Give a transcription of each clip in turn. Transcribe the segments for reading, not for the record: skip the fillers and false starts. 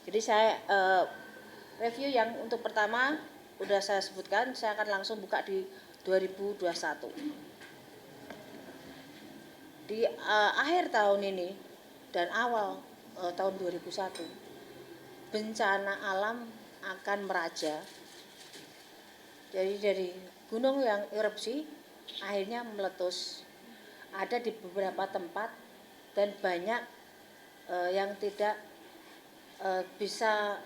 Jadi saya review yang untuk pertama udah saya sebutkan, saya akan langsung buka di 2021. Di akhir tahun ini dan awal tahun 2001, bencana alam akan meraja. Jadi dari gunung yang erupsi akhirnya meletus. Ada di beberapa tempat dan banyak yang tidak bisa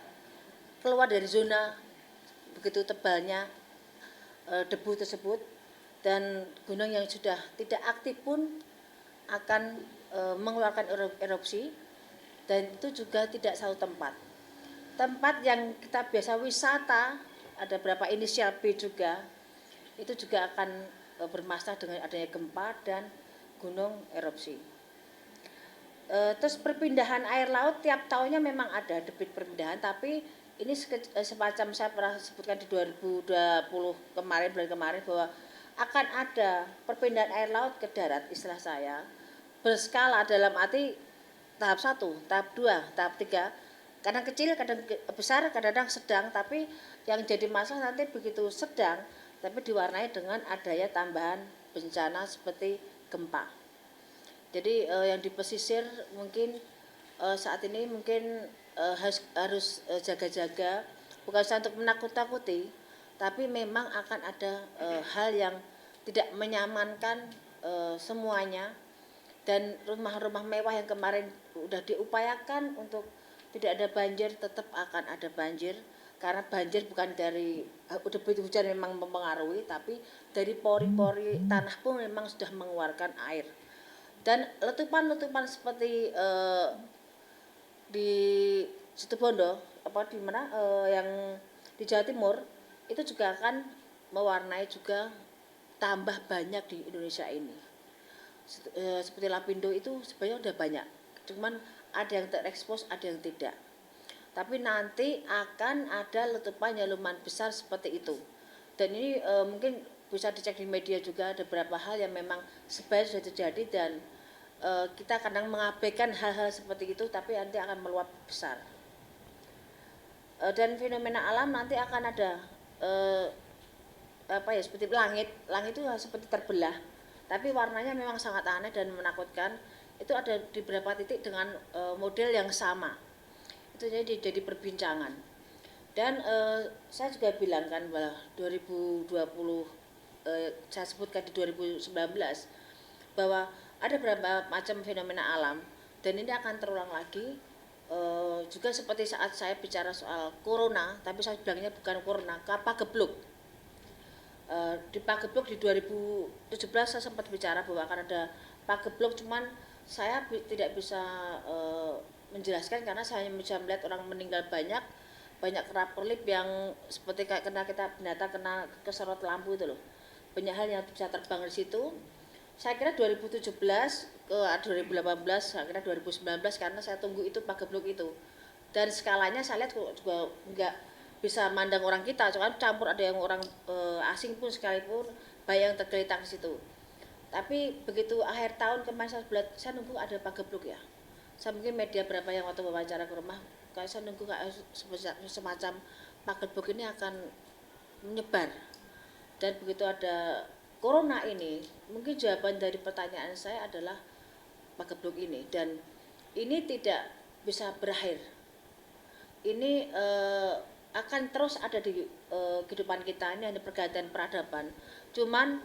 keluar dari zona begitu tebalnya debu tersebut, dan gunung yang sudah tidak aktif pun akan mengeluarkan erupsi, dan itu juga tidak satu tempat. Tempat yang kita biasa wisata, ada beberapa inisial B juga, itu juga akan bermasalah dengan adanya gempa dan gunung erupsi. Terus perpindahan air laut tiap tahunnya memang ada debit perpindahan, tapi ini semacam saya pernah sebutkan di 2020 kemarin, bulan kemarin, bahwa akan ada perpindahan air laut ke darat, istilah saya berskala, dalam arti tahap 1, tahap 2, tahap 3, kadang kecil, kadang besar, kadang sedang. Tapi yang jadi masalah nanti begitu sedang tapi diwarnai dengan adanya tambahan bencana seperti gempa. Jadi yang di pesisir mungkin saat ini mungkin harus jaga-jaga, bukan saja untuk menakut-takuti, tapi memang akan ada hal yang tidak menyamankan semuanya. Dan rumah-rumah mewah yang kemarin sudah diupayakan untuk tidak ada banjir, tetap akan ada banjir, karena banjir bukan dari debit hujan memang mempengaruhi, tapi dari pori-pori tanah pun memang sudah mengeluarkan air. Dan letupan-letupan seperti di Situbondo, di mana yang di Jawa Timur, itu juga akan mewarnai juga tambah banyak di Indonesia ini. Seperti Lapindo itu sebenarnya udah banyak, cuman ada yang terekspos, ada yang tidak. Tapi nanti akan ada letupan yang lumayan besar seperti itu. Dan ini mungkin bisa dicek di media juga, ada beberapa hal yang memang sebenarnya sudah terjadi, dan kita kadang mengabaikan hal-hal seperti itu, tapi nanti akan meluap besar. Dan fenomena alam nanti akan ada seperti langit itu seperti terbelah, tapi warnanya memang sangat aneh dan menakutkan. Itu ada di beberapa titik dengan model yang sama. Itu jadi perbincangan. Dan saya juga bilang kan bahwa 2020, saya sebutkan di 2019, bahwa ada beberapa macam fenomena alam dan ini akan terulang lagi. Juga seperti saat saya bicara soal corona, tapi saya bilangnya bukan corona, Pagebluk. Di Pagebluk di 2017 saya sempat bicara bahwa akan ada Pagebluk, cuman saya tidak bisa menjelaskan karena saya hanya bisa melihat orang meninggal banyak kerap perlip yang seperti kayak kita binatang kena keserot lampu itu loh. Banyak hal yang bisa terbang di situ. Saya kira 2017 ke 2018, saya kira 2019, karena saya tunggu itu Pagebluk itu. Dan skalanya saya lihat juga enggak bisa mandang orang kita, cuman campur ada yang orang asing pun sekalipun, bayang tergeletak di situ. Tapi begitu akhir tahun kemarin saya nunggu ada Pagebluk ya. Saya mungkin media berapa yang waktu wawancara ke rumah, kayak saya nunggu kayak semacam Pagebluk ini akan menyebar. Dan begitu ada corona ini, mungkin jawaban dari pertanyaan saya adalah Pagebluk ini, dan ini tidak bisa berakhir. Ini akan terus ada di kehidupan kita. Ini ada pergantian peradaban. Cuman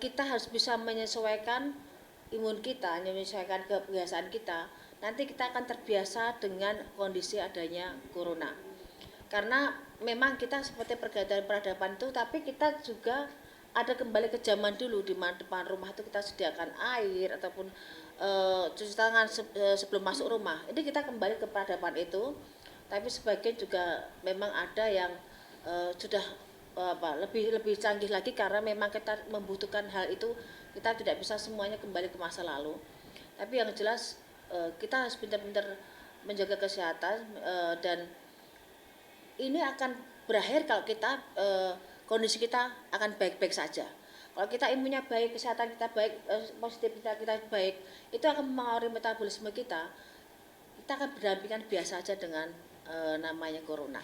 kita harus bisa menyesuaikan imun kita, menyesuaikan kebiasaan kita. Nanti kita akan terbiasa dengan kondisi adanya corona. Karena memang kita seperti pergantian peradaban itu, tapi kita juga ada kembali ke zaman dulu, di mana depan rumah itu kita sediakan air ataupun cuci tangan sebelum masuk rumah. Ini kita kembali ke peradaban itu, tapi sebagian juga memang ada yang sudah lebih canggih lagi, karena memang kita membutuhkan hal itu. Kita tidak bisa semuanya kembali ke masa lalu, tapi yang jelas kita harus pintar-pintar menjaga kesehatan, dan ini akan berakhir kalau kita kondisi kita akan baik-baik saja. Kalau kita imunnya baik, kesehatan kita baik, positivitas kita baik, itu akan mempengaruhi metabolisme kita. Kita akan berdampingan biasa saja dengan namanya corona.